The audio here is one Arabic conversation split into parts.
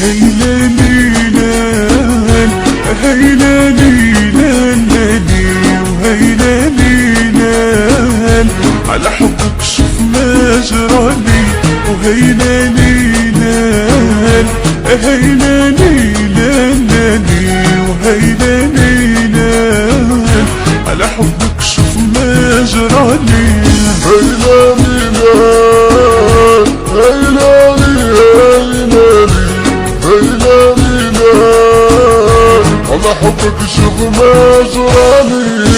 هيلا ليلان هيلا ليلان ليلي وهيلا ليلان على حبك شوف ما جرالي وهيلا ليلان هيلا ليلان ليلي وهيلا ليلان على حبك شوف ما جرالي هيلا ليلان هيلا ليلان هيلا ليلان على حبك شوف ما جرالي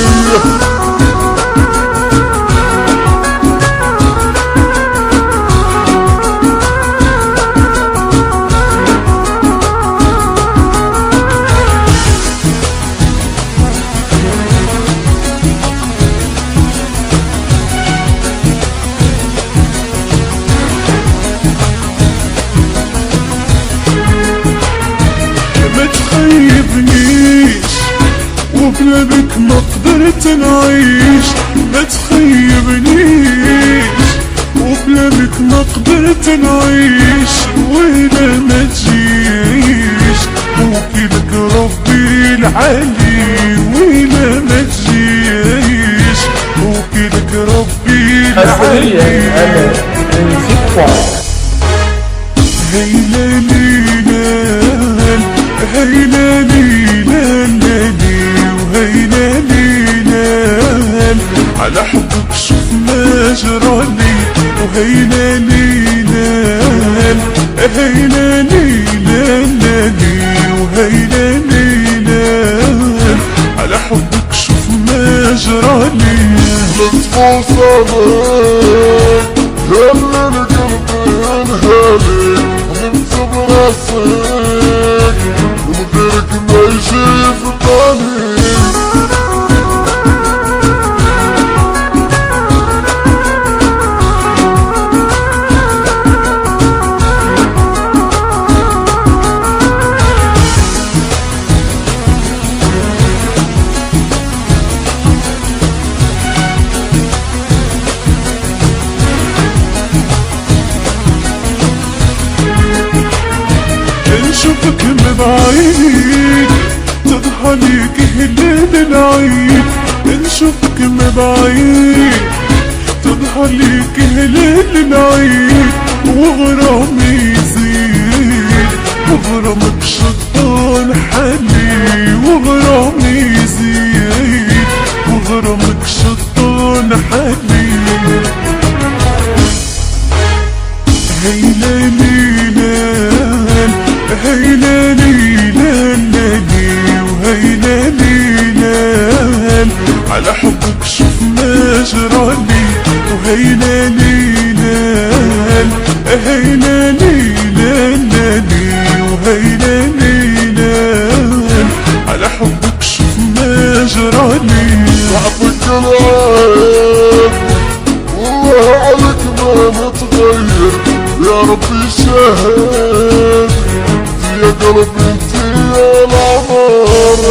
وبلا بك ما قدرت نعيش ما تخيبنيش وبلا بك ما قدرت نعيش ولا ما تجيش وكلك ربي العلي ولا ما تجيش وكلك ربي العلي هيلا ليلان هيلا ليلان هيلا ليلان على حبك شوف ما جرالي وهيلا ليلان هيلا ليلان ليلي وهيلا ليلان على حبك شوف ما جرالي لطف وصبر خلى القلب ينهالي وانت براسك وغيرك ما يجي في بالي نشوفك من بعيد تضحى ليك هلال العيد نشوفك من بعيد تضحى ليك هلال العيد وغرامي يزيد وغرامك شطان حالي وغرامي يزيد وغرامك شطان حالي هيلا ليلان هيلا ليلان ليلي وهيلا ليلان على حبك شوف ما جرالي وهيلا ليلان هيلا ليلان ليلي وهيلا ليلان على حبك شوف ما جرالي صاحبك العين والله عليك ما متغير يا ربي شاهد يا قلبي انت يا العمر